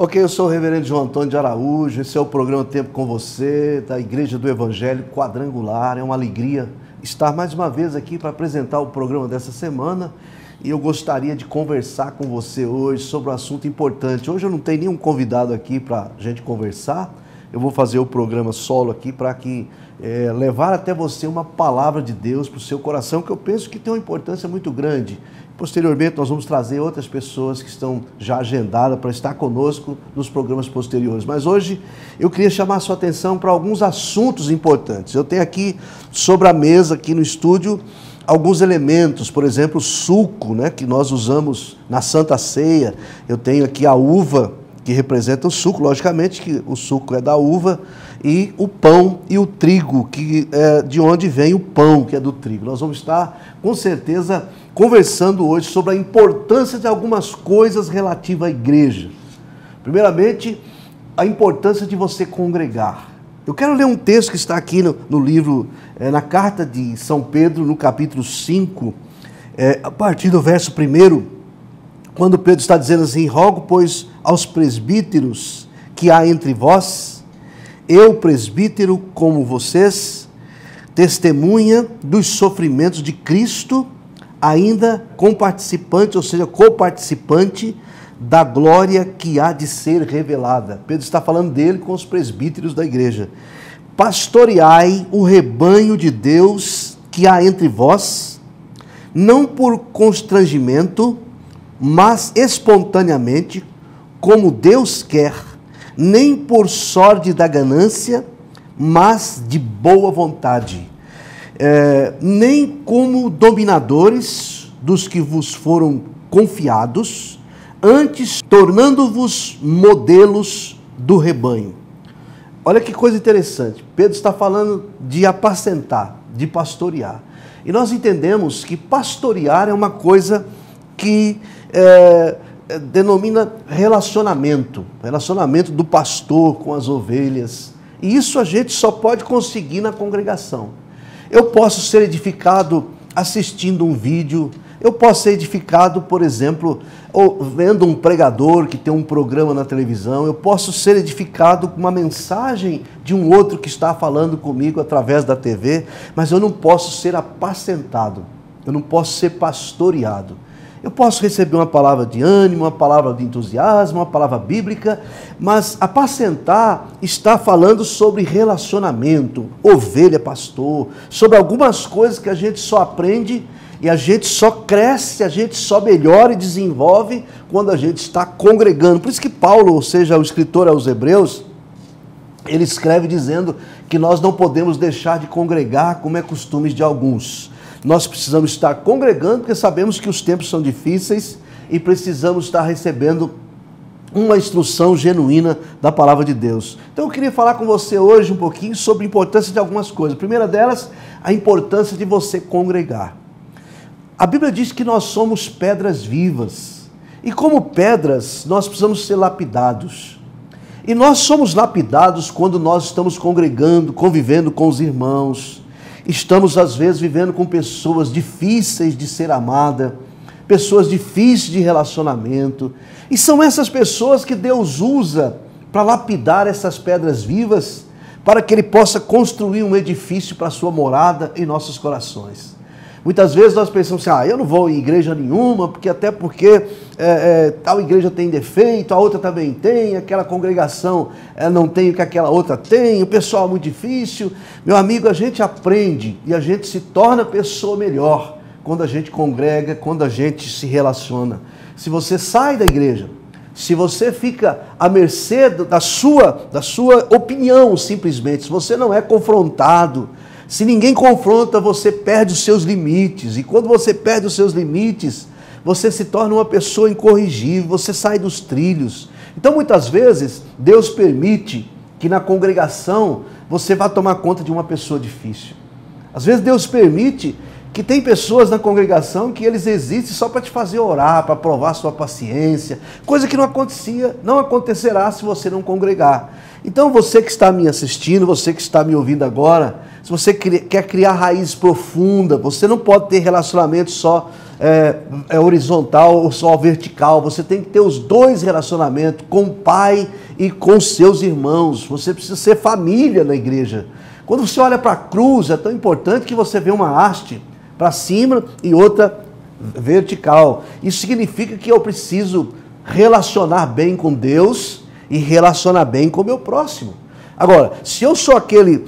Ok, eu sou o reverendo João Antônio de Araújo, esse é o programa Tempo com Você, da Igreja do Evangelho Quadrangular. É uma alegria estar mais uma vez aqui para apresentar o programa dessa semana e eu gostaria de conversar com você hoje sobre um assunto importante. Hoje eu não tenho nenhum convidado aqui para a gente conversar, eu vou fazer o programa solo aqui para levar até você uma palavra de Deus para o seu coração, que eu penso que tem uma importância muito grande. Posteriormente, nós vamos trazer outras pessoas que estão já agendadas para estar conosco nos programas posteriores. Mas hoje eu queria chamar a sua atenção para alguns assuntos importantes. Eu tenho aqui sobre a mesa, aqui no estúdio, alguns elementos, por exemplo, o suco, né, que nós usamos na Santa Ceia. Eu tenho aqui a uva, que representa o suco, logicamente que o suco é da uva, e o pão e o trigo, que é de onde vem o pão, que é do trigo. Nós vamos estar, com certeza, conversando hoje sobre a importância de algumas coisas relativas à igreja. Primeiramente, a importância de você congregar. Eu quero ler um texto que está aqui no livro, na carta de São Pedro, no capítulo 5, a partir do verso 1, quando Pedro está dizendo assim: rogo, pois, aos presbíteros que há entre vós, eu, presbítero, como vocês, testemunha dos sofrimentos de Cristo, ainda comparticipante, ou seja, coparticipante da glória que há de ser revelada. Pedro está falando dele com os presbíteros da igreja. Pastoreai o rebanho de Deus que há entre vós, não por constrangimento, mas espontaneamente, como Deus quer, nem por sorte da ganância, mas de boa vontade, nem como dominadores dos que vos foram confiados, antes tornando-vos modelos do rebanho. Olha que coisa interessante, Pedro está falando de apacentar, de pastorear. E nós entendemos que pastorear é uma coisa que denomina relacionamento do pastor com as ovelhas. E isso a gente só pode conseguir na congregação. Eu posso ser edificado assistindo um vídeo, eu posso ser edificado, por exemplo, vendo um pregador que tem um programa na televisão, eu posso ser edificado com uma mensagem de um outro que está falando comigo através da TV, mas eu não posso ser apacentado, eu não posso ser pastoreado. Eu posso receber uma palavra de ânimo, uma palavra de entusiasmo, uma palavra bíblica, mas apacentar está falando sobre relacionamento, ovelha, pastor, sobre algumas coisas que a gente só aprende e a gente só cresce, a gente só melhora e desenvolve quando a gente está congregando. Por isso que Paulo, ou seja, o escritor aos Hebreus, ele escreve dizendo que nós não podemos deixar de congregar como é costume de alguns. Nós precisamos estar congregando porque sabemos que os tempos são difíceis e precisamos estar recebendo uma instrução genuína da palavra de Deus. Então eu queria falar com você hoje um pouquinho sobre a importância de algumas coisas. A primeira delas, a importância de você congregar. A Bíblia diz que nós somos pedras vivas e como pedras nós precisamos ser lapidados. E nós somos lapidados quando nós estamos congregando, convivendo com os irmãos. Estamos, às vezes, vivendo com pessoas difíceis de ser amada, pessoas difíceis de relacionamento. E são essas pessoas que Deus usa para lapidar essas pedras vivas, para que Ele possa construir um edifício para a sua morada em nossos corações. Muitas vezes nós pensamos assim, eu não vou em igreja nenhuma, porque tal igreja tem defeito, a outra também tem, aquela congregação não tem o que aquela outra tem, o pessoal é muito difícil. Meu amigo, a gente aprende e a gente se torna pessoa melhor quando a gente congrega, quando a gente se relaciona. Se você sai da igreja, se você fica à mercê da sua opinião simplesmente, se você não é confrontado, se ninguém confronta, você perde os seus limites. E quando você perde os seus limites, você se torna uma pessoa incorrigível, você sai dos trilhos. Então, muitas vezes, Deus permite que na congregação você vá tomar conta de uma pessoa difícil. Às vezes, Deus permite que tem pessoas na congregação que eles existem só para te fazer orar, para provar sua paciência, coisa que não acontecerá se você não congregar. Então você que está me assistindo, você que está me ouvindo agora, se você quer criar raiz profunda, você não pode ter relacionamento só horizontal ou só vertical. Você tem que ter os dois relacionamentos, com o pai e com seus irmãos. Você precisa ser família na igreja. Quando você olha para a cruz, é tão importante que você vê uma haste para cima e outra vertical. Isso significa que eu preciso relacionar bem com Deus e relacionar bem com o meu próximo. Agora, se eu sou aquele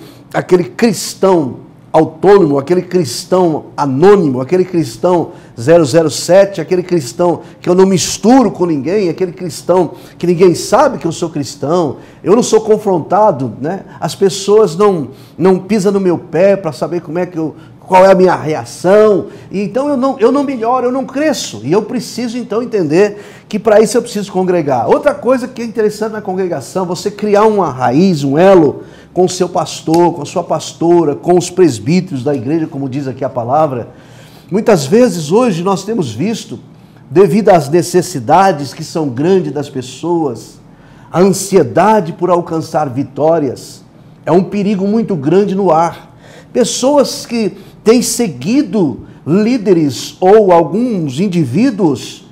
cristão autônomo, aquele cristão anônimo, aquele cristão 007, aquele cristão que eu não misturo com ninguém, aquele cristão que ninguém sabe que eu sou cristão, eu não sou confrontado, né? As pessoas não pisam no meu pé para saber qual é a minha reação, e então eu não melhoro, eu não cresço, e eu preciso então entender que para isso eu preciso congregar. Outra coisa que é interessante na congregação, você criar uma raiz, um elo com o seu pastor, com a sua pastora, com os presbíteros da igreja, como diz aqui a palavra. Muitas vezes hoje nós temos visto, devido às necessidades que são grandes das pessoas, a ansiedade por alcançar vitórias, é um perigo muito grande no ar. Pessoas que têm seguido líderes ou alguns indivíduos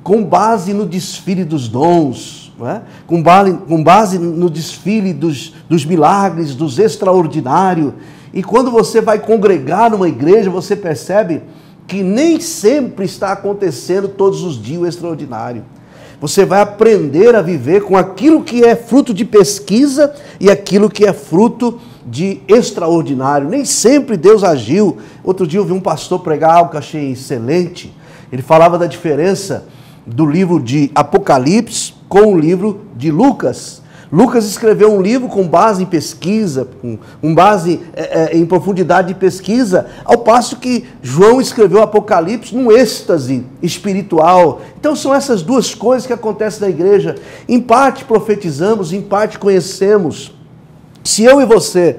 com base no desfile dos dons, não é? com base no desfile dos milagres, dos extraordinários. E quando você vai congregar numa igreja, você percebe que nem sempre está acontecendo todos os dias o extraordinário. Você vai aprender a viver com aquilo que é fruto de pesquisa e aquilo que é fruto de extraordinário. Nem sempre Deus agiu. Outro dia eu vi um pastor pregar algo que eu achei excelente. Ele falava da diferença do livro de Apocalipse com o livro de Lucas. Lucas escreveu um livro com base em pesquisa, com base em profundidade de pesquisa, ao passo que João escreveu Apocalipse num êxtase espiritual. Então são essas duas coisas que acontecem na igreja. Em parte profetizamos, em parte conhecemos. Se eu e você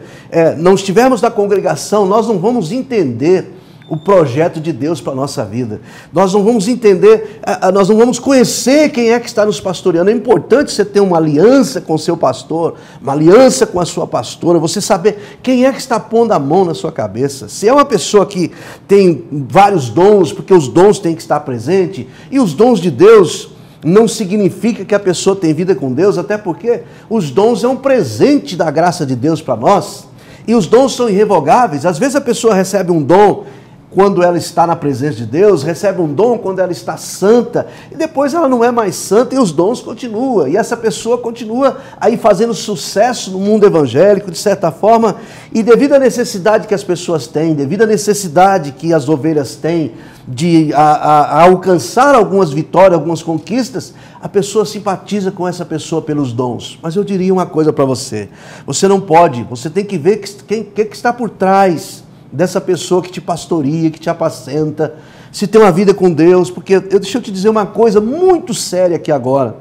não estivermos na congregação, nós não vamos entender o projeto de Deus para a nossa vida. Nós não vamos entender, nós não vamos conhecer quem é que está nos pastoreando. É importante você ter uma aliança com o seu pastor, uma aliança com a sua pastora, você saber quem é que está pondo a mão na sua cabeça. Se é uma pessoa que tem vários dons, porque os dons têm que estar presentes, e os dons de Deus não significa que a pessoa tem vida com Deus, até porque os dons é um presente da graça de Deus para nós, e os dons são irrevogáveis. Às vezes a pessoa recebe um dom quando ela está na presença de Deus, recebe um dom quando ela está santa, e depois ela não é mais santa e os dons continuam, e essa pessoa continua aí fazendo sucesso no mundo evangélico, de certa forma, e devido à necessidade que as pessoas têm, devido à necessidade que as ovelhas têm de alcançar algumas vitórias, algumas conquistas, a pessoa simpatiza com essa pessoa pelos dons. Mas eu diria uma coisa para você, você não pode, você tem que ver quem está por trás dessa pessoa que te pastoreia, que te apacenta, se tem uma vida com Deus, porque deixa eu te dizer uma coisa muito séria aqui agora.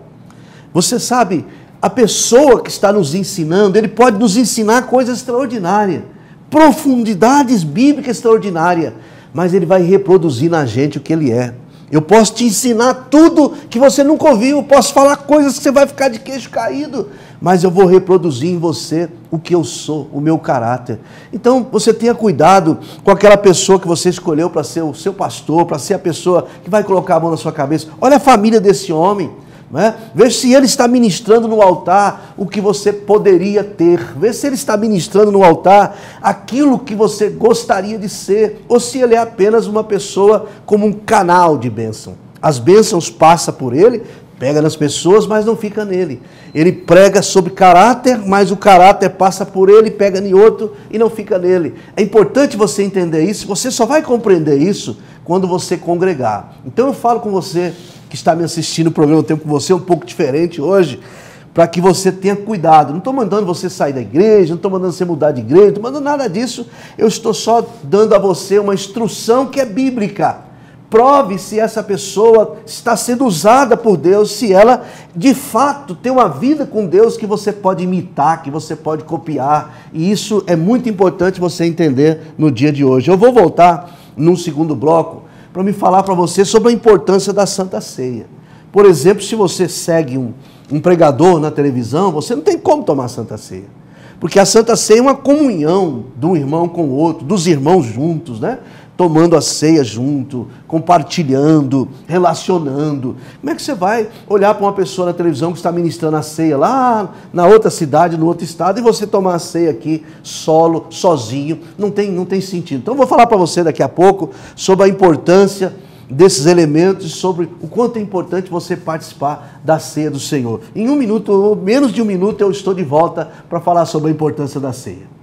Você sabe, a pessoa que está nos ensinando, ele pode nos ensinar coisas extraordinárias, profundidades bíblicas extraordinárias, mas ele vai reproduzir na gente o que ele é. Eu posso te ensinar tudo que você nunca ouviu, eu posso falar coisas que você vai ficar de queixo caído, mas eu vou reproduzir em você o que eu sou, o meu caráter. Então, você tenha cuidado com aquela pessoa que você escolheu para ser o seu pastor, para ser a pessoa que vai colocar a mão na sua cabeça. Olha a família desse homem, né? Veja se ele está ministrando no altar o que você poderia ter. Veja se ele está ministrando no altar aquilo que você gostaria de ser, ou se ele é apenas uma pessoa como um canal de bênção. As bênçãos passam por ele, pega nas pessoas, mas não fica nele. Ele prega sobre caráter, mas o caráter passa por ele, pega em outro e não fica nele. É importante você entender isso. Você só vai compreender isso quando você congregar. Então eu falo com você que está me assistindo, o programa Eu Tenho Com Você um pouco diferente hoje, para que você tenha cuidado. Não estou mandando você sair da igreja, não estou mandando você mudar de igreja, não estou mandando nada disso. Eu estou só dando a você uma instrução que é bíblica. Prove se essa pessoa está sendo usada por Deus, se ela de fato tem uma vida com Deus que você pode imitar, que você pode copiar. E isso é muito importante você entender no dia de hoje. Eu vou voltar num segundo bloco para me falar para você sobre a importância da Santa Ceia. Por exemplo, se você segue um pregador na televisão, você não tem como tomar Santa Ceia. Porque a Santa Ceia é uma comunhão de um irmão com o outro, dos irmãos juntos, né? tomando a ceia junto, compartilhando, relacionando. Como é que você vai olhar para uma pessoa na televisão que está ministrando a ceia lá na outra cidade, no outro estado, e você tomar a ceia aqui solo, sozinho? Não tem sentido. Então eu vou falar para você daqui a pouco sobre a importância desses elementos, sobre o quanto é importante você participar da ceia do Senhor. Em 1 minuto, ou menos de 1 minuto, eu estou de volta para falar sobre a importância da ceia.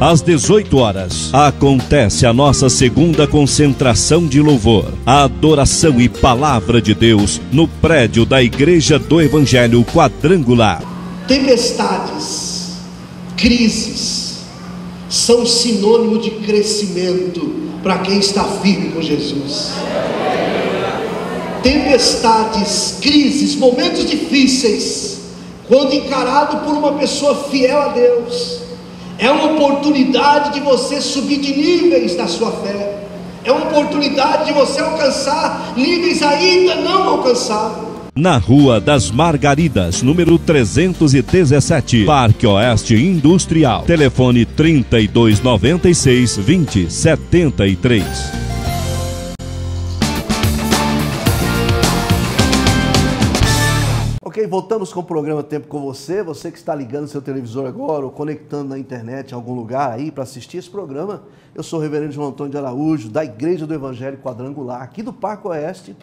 Às 18 horas, acontece a nossa segunda concentração de louvor, a adoração e palavra de Deus no prédio da Igreja do Evangelho Quadrangular. Tempestades, crises, são sinônimo de crescimento para quem está firme com Jesus. Tempestades, crises, momentos difíceis, quando encarado por uma pessoa fiel a Deus, é uma oportunidade de você subir de níveis na sua fé. É uma oportunidade de você alcançar níveis ainda não alcançados. Na Rua das Margaridas, número 317, Parque Oeste Industrial. Telefone 3296-2073. Ok, voltamos com o programa Tempo com Você. Você que está ligando seu televisor agora ou conectando na internet em algum lugar aí para assistir esse programa. Eu sou o reverendo João Antônio de Araújo, da Igreja do Evangelho Quadrangular, aqui do Parque Oeste.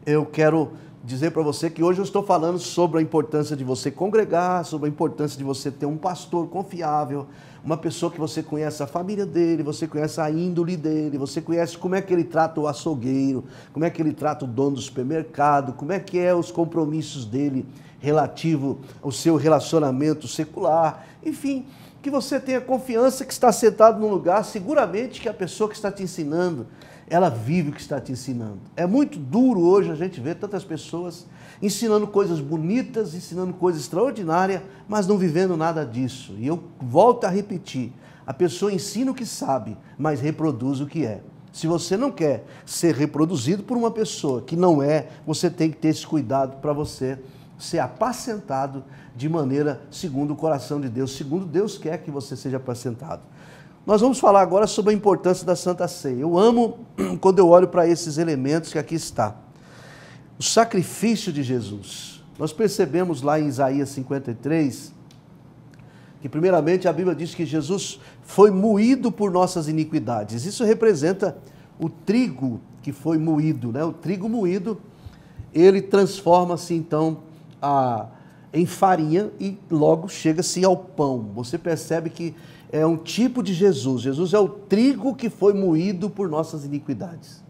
Eu quero dizer para você que hoje eu estou falando sobre a importância de você congregar, sobre a importância de você ter um pastor confiável, uma pessoa que você conhece a família dele, você conhece a índole dele, você conhece como é que ele trata o açougueiro, como é que ele trata o dono do supermercado, como é que os compromissos dele relativo ao seu relacionamento secular, enfim, que você tenha confiança que está sentado num lugar, seguramente que a pessoa que está te ensinando, ela vive o que está te ensinando. É muito duro hoje a gente ver tantas pessoas ensinando coisas bonitas, ensinando coisas extraordinárias, mas não vivendo nada disso. E eu volto a repetir, a pessoa ensina o que sabe, mas reproduz o que é. Se você não quer ser reproduzido por uma pessoa que não é, você tem que ter esse cuidado para você ser apacentado de maneira segundo o coração de Deus, segundo Deus quer que você seja apacentado. Nós vamos falar agora sobre a importância da Santa Ceia. Eu amo quando eu olho para esses elementos que aqui está. O sacrifício de Jesus. Nós percebemos lá em Isaías 53, que primeiramente a Bíblia diz que Jesus foi moído por nossas iniquidades. Isso representa o trigo que foi moído, né? O trigo moído, ele transforma-se então em farinha e logo chega-se ao pão. Você percebe que é um tipo de Jesus. Jesus é o trigo que foi moído por nossas iniquidades.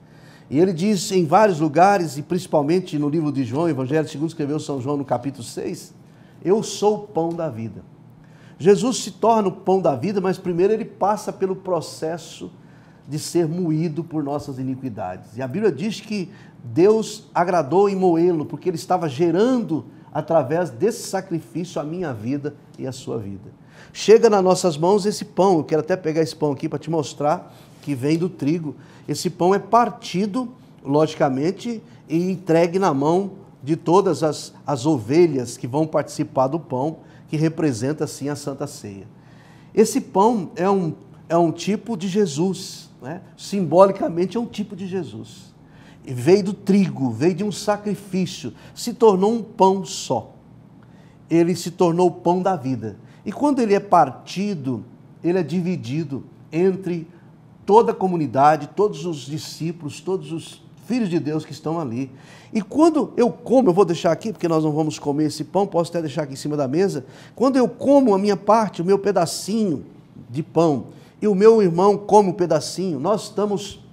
E ele diz em vários lugares, e principalmente no livro de João, Evangelho segundo escreveu São João no capítulo 6, eu sou o pão da vida. Jesus se torna o pão da vida, mas primeiro ele passa pelo processo de ser moído por nossas iniquidades. E a Bíblia diz que Deus agradou em moê-lo, porque ele estava gerando através desse sacrifício a minha vida e a sua vida. Chega nas nossas mãos esse pão, eu quero até pegar esse pão aqui para te mostrar que vem do trigo. Esse pão é partido, logicamente, e entregue na mão de todas as ovelhas que vão participar do pão, que representa assim a Santa Ceia. Esse pão é um tipo de Jesus, né? Simbolicamente é um tipo de Jesus. E veio do trigo, veio de um sacrifício, se tornou um pão só. Ele se tornou o pão da vida. E quando ele é partido, ele é dividido entre toda a comunidade, todos os discípulos, todos os filhos de Deus que estão ali. E quando eu como, eu vou deixar aqui, porque nós não vamos comer esse pão, posso até deixar aqui em cima da mesa. Quando eu como a minha parte, o meu pedacinho de pão, e o meu irmão come um pedacinho, nós estamos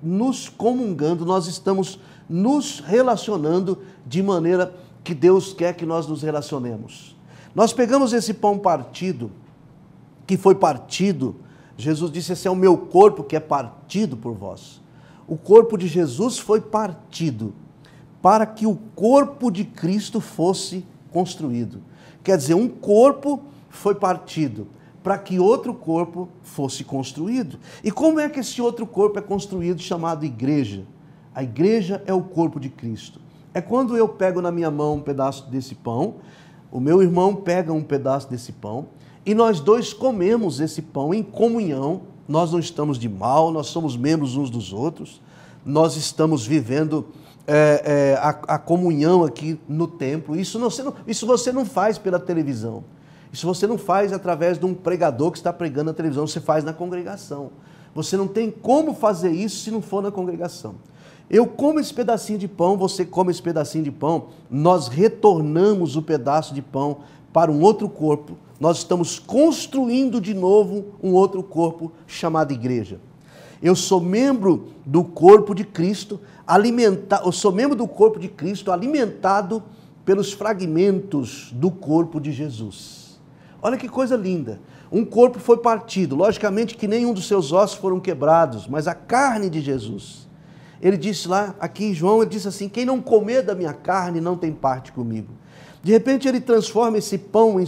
nos comungando, nós estamos nos relacionando de maneira que Deus quer que nós nos relacionemos. Nós pegamos esse pão partido, que foi partido, Jesus disse, esse é o meu corpo que é partido por vós. O corpo de Jesus foi partido para que o corpo de Cristo fosse construído. Quer dizer, um corpo foi partido para que outro corpo fosse construído. E como é que esse outro corpo é construído, chamado igreja? A igreja é o corpo de Cristo. É quando eu pego na minha mão um pedaço desse pão, o meu irmão pega um pedaço desse pão e nós dois comemos esse pão em comunhão. Nós não estamos de mal, nós somos membros uns dos outros, nós estamos vivendo a comunhão aqui no templo. Isso você não faz pela televisão, isso você não faz através de um pregador que está pregando na televisão, você faz na congregação. Você não tem como fazer isso se não for na congregação. Eu como esse pedacinho de pão, você come esse pedacinho de pão, nós retornamos o pedaço de pão para um outro corpo, nós estamos construindo de novo um outro corpo chamado igreja. Eu sou membro do corpo de Cristo, alimentado pelos fragmentos do corpo de Jesus. Olha que coisa linda. Um corpo foi partido, logicamente que nenhum dos seus ossos foram quebrados, mas a carne de Jesus. Ele disse lá, aqui em João, ele disse assim: quem não comer da minha carne não tem parte comigo. De repente ele transforma esse pão em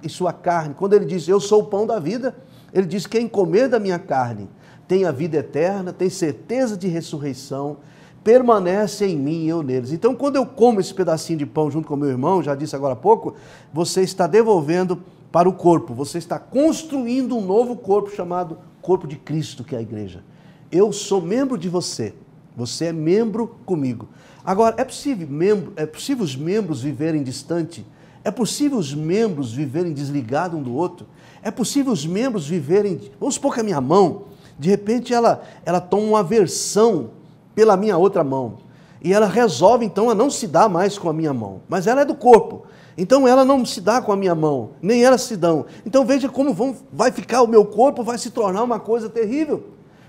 sua carne. Quando ele diz, eu sou o pão da vida, ele diz, quem comer da minha carne tem a vida eterna, tem certeza de ressurreição, permanece em mim e eu neles. Então, quando eu como esse pedacinho de pão junto com meu irmão, já disse agora há pouco, você está devolvendo para o corpo, você está construindo um novo corpo chamado corpo de Cristo, que é a igreja. Eu sou membro de você, você é membro comigo. Agora, é possível os membros viverem distante? É possível os membros viverem desligados um do outro? É possível os membros viverem... Vamos supor que a minha mão, de repente, ela toma uma aversão pela minha outra mão. E ela resolve, então, a não se dar mais com a minha mão. Mas ela é do corpo. Então, ela não se dá com a minha mão. Nem elas se dão. Então, veja como vai ficar o meu corpo, vai se tornar uma coisa terrível.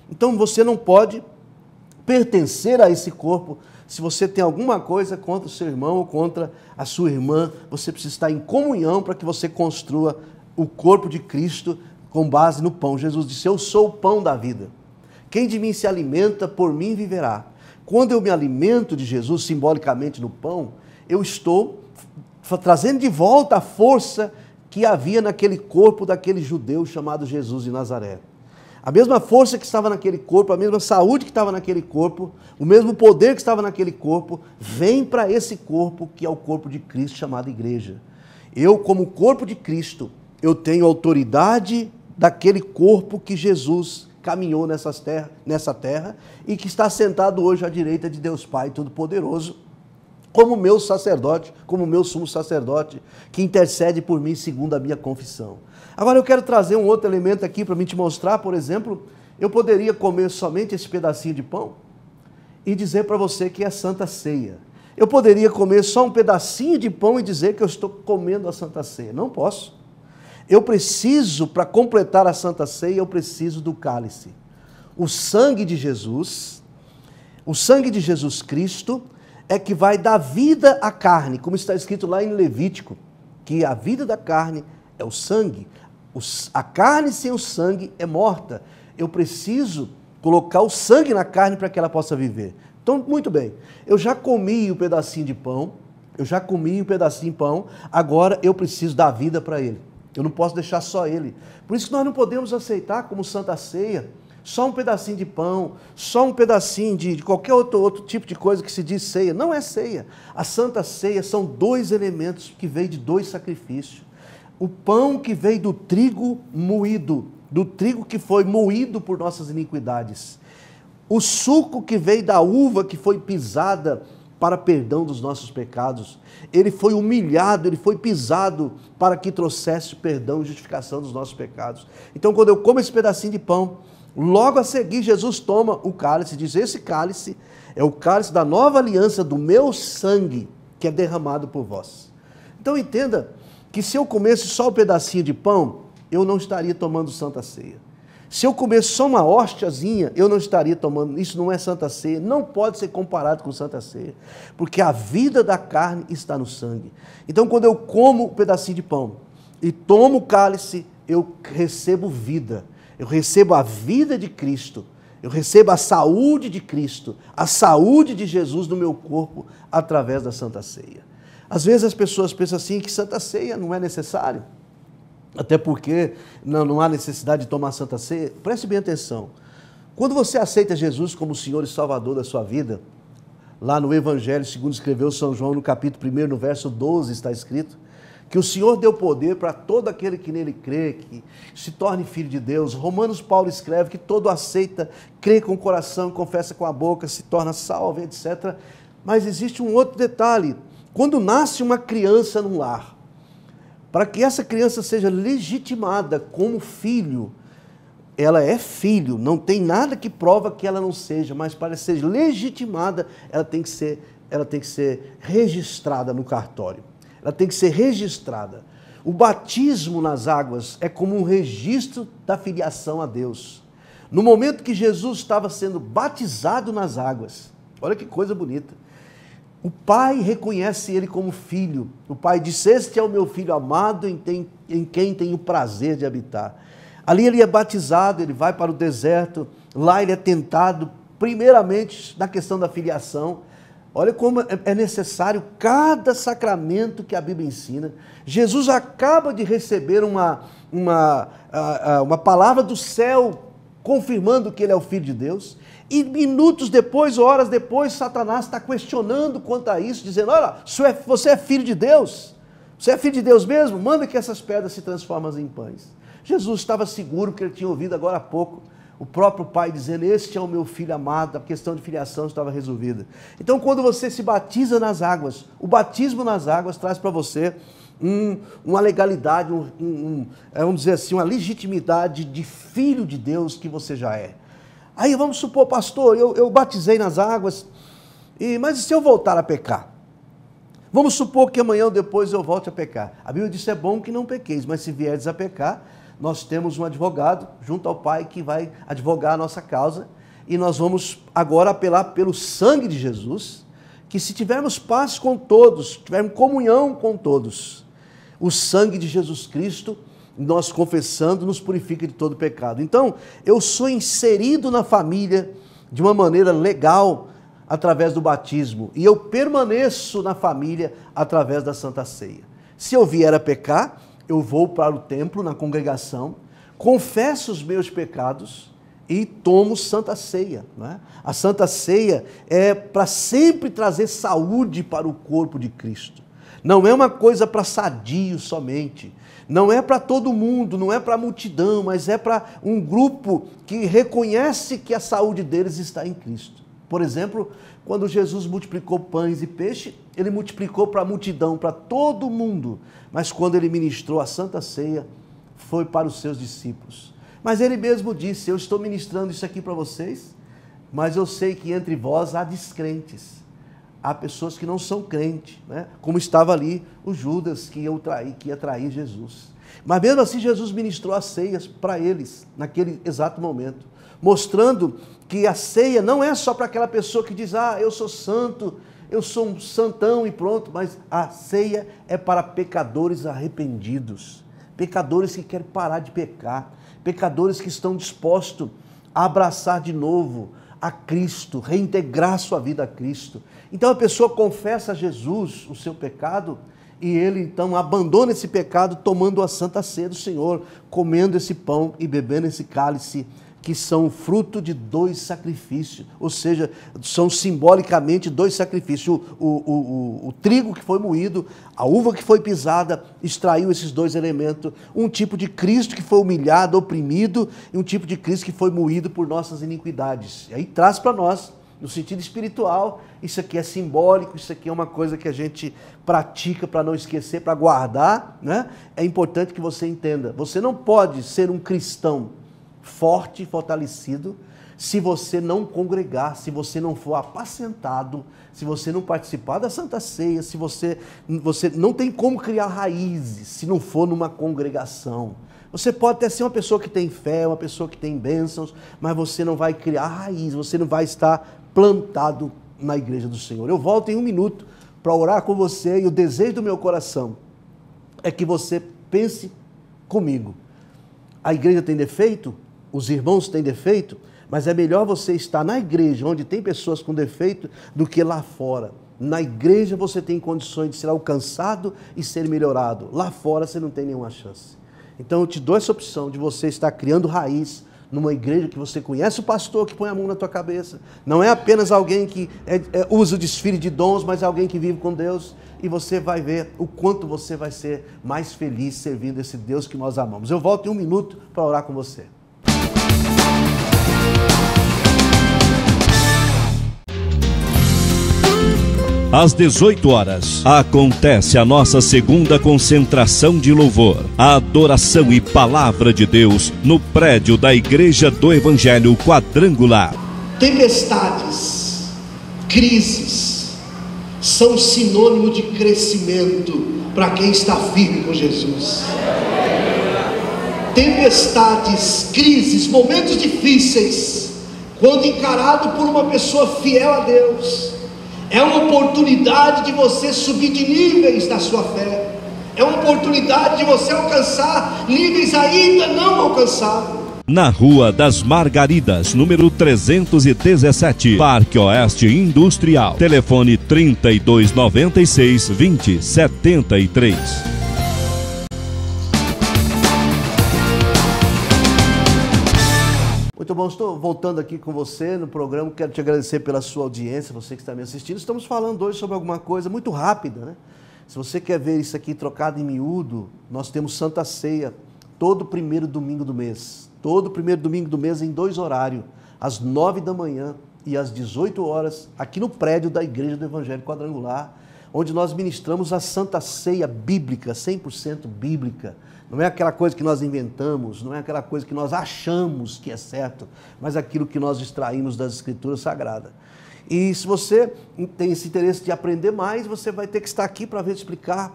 Então, você não pode pertencer a esse corpo. Se você tem alguma coisa contra o seu irmão ou contra a sua irmã, você precisa estar em comunhão para que você construa o corpo de Cristo com base no pão. Jesus disse, eu sou o pão da vida. Quem de mim se alimenta, por mim viverá. Quando eu me alimento de Jesus, simbolicamente no pão, eu estou trazendo de volta a força que havia naquele corpo daquele judeu chamado Jesus de Nazaré. A mesma força que estava naquele corpo, a mesma saúde que estava naquele corpo, o mesmo poder que estava naquele corpo, vem para esse corpo que é o corpo de Cristo chamado igreja. Eu, como corpo de Cristo, eu tenho autoridade daquele corpo que Jesus caminhou nessa terra e que está sentado hoje à direita de Deus Pai Todo-Poderoso, como meu sacerdote, como meu sumo sacerdote, que intercede por mim segundo a minha confissão. Agora eu quero trazer um outro elemento aqui para mim te mostrar, por exemplo, eu poderia comer somente esse pedacinho de pão e dizer para você que é Santa Ceia. Eu poderia comer só um pedacinho de pão e dizer que eu estou comendo a Santa Ceia. Não posso. Eu preciso, para completar a Santa Ceia, eu preciso do cálice. O sangue de Jesus Cristo, é que vai dar vida à carne, como está escrito lá em Levítico, que a vida da carne é o sangue. A carne sem o sangue é morta. Eu preciso colocar o sangue na carne para que ela possa viver. Então, muito bem, eu já comi o pedacinho de pão, agora eu preciso dar vida para ele. Eu não posso deixar só ele. Por isso que nós não podemos aceitar como Santa Ceia só um pedacinho de pão, só um pedacinho de qualquer outro tipo de coisa que se diz ceia. Não é ceia. A Santa Ceia são dois elementos que veio de dois sacrifícios. O pão que veio do trigo moído, do trigo que foi moído por nossas iniquidades. O suco que veio da uva que foi pisada para perdão dos nossos pecados. Ele foi humilhado, ele foi pisado para que trouxesse perdão e justificação dos nossos pecados. Então, quando eu como esse pedacinho de pão, logo a seguir Jesus toma o cálice e diz, esse cálice é o cálice da nova aliança do meu sangue, que é derramado por vós. Então entenda que se eu comesse só um pedacinho de pão, eu não estaria tomando Santa Ceia. Se eu comesse só uma hóstiazinha, eu não estaria tomando, isso não é Santa Ceia, não pode ser comparado com Santa Ceia, porque a vida da carne está no sangue. Então quando eu como um pedacinho de pão e tomo o cálice, eu recebo vida. Eu recebo a vida de Cristo, eu recebo a saúde de Cristo, a saúde de Jesus no meu corpo através da Santa Ceia. Às vezes as pessoas pensam assim que Santa Ceia não é necessário, até porque não há necessidade de tomar Santa Ceia. Preste bem atenção, quando você aceita Jesus como Senhor e Salvador da sua vida, lá no Evangelho, segundo escreveu São João, no capítulo 1, no verso 12, está escrito, que o Senhor deu poder para todo aquele que nele crê, que se torne filho de Deus. Romanos, Paulo escreve que todo aceita, crê com o coração, confessa com a boca, se torna salvo, etc. Mas existe um outro detalhe. Quando nasce uma criança num lar, para que essa criança seja legitimada como filho, ela é filho, não tem nada que prova que ela não seja, mas para ser legitimada, ela tem que ser registrada no cartório. Ela tem que ser registrada. O batismo nas águas é como um registro da filiação a Deus. No momento que Jesus estava sendo batizado nas águas, olha que coisa bonita, o pai reconhece ele como filho. O pai disse: este é o meu filho amado em quem tenho o prazer de habitar. Ali ele é batizado, ele vai para o deserto, lá ele é tentado, primeiramente na questão da filiação. Olha como é necessário cada sacramento que a Bíblia ensina. Jesus acaba de receber uma palavra do céu confirmando que ele é o Filho de Deus. E minutos depois, horas depois, Satanás está questionando quanto a isso, dizendo: olha, você é filho de Deus? Você é filho de Deus mesmo? Manda que essas pedras se transformem em pães. Jesus estava seguro, que ele tinha ouvido agora há pouco o próprio pai dizendo: este é o meu filho amado, a questão de filiação estava resolvida. Então, quando você se batiza nas águas, o batismo nas águas traz para você uma legalidade, vamos dizer assim, uma legitimidade de filho de Deus que você já é. Aí vamos supor: pastor, eu batizei nas águas, mas e se eu voltar a pecar? Vamos supor que amanhã ou depois eu volte a pecar. A Bíblia diz: é bom que não pequeis, mas se vierdes a pecar, nós temos um advogado junto ao Pai que vai advogar a nossa causa, e nós vamos agora apelar pelo sangue de Jesus, que se tivermos paz com todos, tivermos comunhão com todos, o sangue de Jesus Cristo, nós confessando, nos purifica de todo pecado. Então, eu sou inserido na família de uma maneira legal através do batismo, e eu permaneço na família através da Santa Ceia. Se eu vier a pecar, eu vou para o templo, na congregação, confesso os meus pecados e tomo Santa Ceia. Não é? A Santa Ceia é para sempre trazer saúde para o corpo de Cristo. Não é uma coisa para sadios somente, não é para todo mundo, não é para a multidão, mas é para um grupo que reconhece que a saúde deles está em Cristo. Por exemplo, quando Jesus multiplicou pães e peixe, ele multiplicou para a multidão, para todo mundo. Mas quando ele ministrou a Santa Ceia, foi para os seus discípulos. Mas ele mesmo disse: eu estou ministrando isso aqui para vocês, mas eu sei que entre vós há descrentes. Há pessoas que não são crentes, né? Como estava ali o Judas que ia trair Jesus. Mas mesmo assim Jesus ministrou as ceias para eles, naquele exato momento, mostrando que a ceia não é só para aquela pessoa que diz: ah, eu sou santo, eu sou um santão e pronto, mas a ceia é para pecadores arrependidos, pecadores que querem parar de pecar, pecadores que estão dispostos a abraçar de novo a Cristo, reintegrar sua vida a Cristo. Então a pessoa confessa a Jesus o seu pecado e ele então abandona esse pecado tomando a Santa Ceia do Senhor, comendo esse pão e bebendo esse cálice, que são fruto de dois sacrifícios, ou seja, são simbolicamente dois sacrifícios. O trigo que foi moído, a uva que foi pisada, extraiu esses dois elementos. Um tipo de Cristo que foi humilhado, oprimido, e um tipo de Cristo que foi moído por nossas iniquidades. E aí traz para nós, no sentido espiritual, isso aqui é simbólico, isso aqui é uma coisa que a gente pratica para não esquecer, para guardar, né? É importante que você entenda, você não pode ser um cristão forte, fortalecido, se você não congregar, se você não for apacentado, se você não participar da Santa Ceia, se você não tem como criar raízes, se não for numa congregação. Você pode até ser uma pessoa que tem fé, uma pessoa que tem bênçãos, mas você não vai criar raiz, você não vai estar plantado na igreja do Senhor. Eu volto em um minuto para orar com você, e o desejo do meu coração é que você pense comigo. A igreja tem defeito? Os irmãos têm defeito? Mas é melhor você estar na igreja, onde tem pessoas com defeito, do que lá fora. Na igreja você tem condições de ser alcançado e ser melhorado. Lá fora você não tem nenhuma chance. Então eu te dou essa opção de você estar criando raiz numa igreja que você conhece o pastor que põe a mão na tua cabeça. Não é apenas alguém que usa o desfile de dons, mas é alguém que vive com Deus. E você vai ver o quanto você vai ser mais feliz servindo esse Deus que nós amamos. Eu volto em 1 minuto para orar com você. Às 18 horas, acontece a nossa segunda concentração de louvor, a adoração e palavra de Deus no prédio da Igreja do Evangelho Quadrangular. Tempestades, crises, são sinônimo de crescimento para quem está firme com Jesus. Tempestades, crises, momentos difíceis, quando encarado por uma pessoa fiel a Deus, é uma oportunidade de você subir de níveis na sua fé. É uma oportunidade de você alcançar níveis ainda não alcançados. Na Rua das Margaridas, número 317, Parque Oeste Industrial. Telefone 3296-2073. Muito bom, estou voltando aqui com você no programa. Quero te agradecer pela sua audiência, você que está me assistindo. Estamos falando hoje sobre alguma coisa muito rápida, né? Se você quer ver isso aqui trocado em miúdo, nós temos Santa Ceia todo primeiro domingo do mês. Todo primeiro domingo do mês em 2 horários, às 9 da manhã e às 18 horas, aqui no prédio da Igreja do Evangelho Quadrangular, onde nós ministramos a Santa Ceia bíblica, 100% bíblica. Não é aquela coisa que nós inventamos, não é aquela coisa que nós achamos que é certo, mas aquilo que nós extraímos das Escrituras Sagradas. E se você tem esse interesse de aprender mais, você vai ter que estar aqui para ver explicar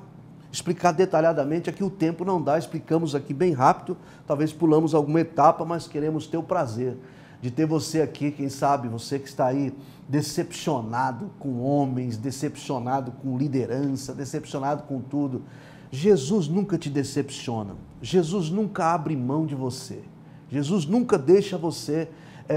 detalhadamente. Aqui o tempo não dá, explicamos aqui bem rápido, talvez pulamos alguma etapa, mas queremos ter o prazer de ter você aqui, quem sabe, você que está aí decepcionado com homens, decepcionado com liderança, decepcionado com tudo. Jesus nunca te decepciona, Jesus nunca abre mão de você, Jesus nunca deixa você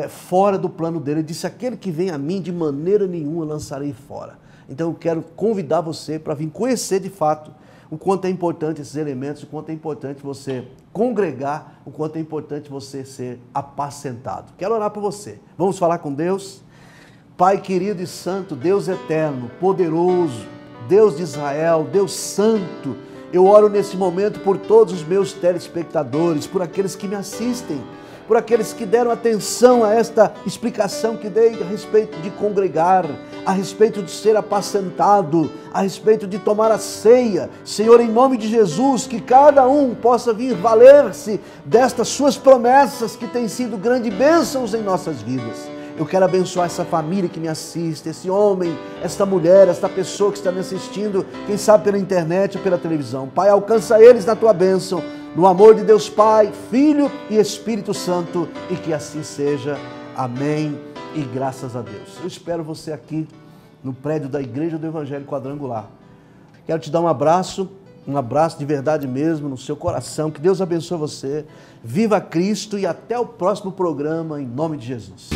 fora do plano dele. Ele disse: aquele que vem a mim, de maneira nenhuma lançarei fora. Então eu quero convidar você para vir conhecer de fato o quanto é importante esses elementos, o quanto é importante você congregar, o quanto é importante você ser apacentado. Quero orar por você. Vamos falar com Deus? Pai querido e santo, Deus eterno, poderoso, Deus de Israel, Deus santo, eu oro nesse momento por todos os meus telespectadores, por aqueles que me assistem, por aqueles que deram atenção a esta explicação que dei a respeito de congregar, a respeito de ser apacentado, a respeito de tomar a ceia. Senhor, em nome de Jesus, que cada um possa vir valer-se destas suas promessas que têm sido grandes bênçãos em nossas vidas. Eu quero abençoar essa família que me assiste, esse homem, esta mulher, esta pessoa que está me assistindo, quem sabe pela internet ou pela televisão. Pai, alcança eles na tua bênção, no amor de Deus Pai, Filho e Espírito Santo, e que assim seja. Amém e graças a Deus. Eu espero você aqui no prédio da Igreja do Evangelho Quadrangular. Quero te dar um abraço de verdade mesmo no seu coração. Que Deus abençoe você. Viva Cristo e até o próximo programa, em nome de Jesus.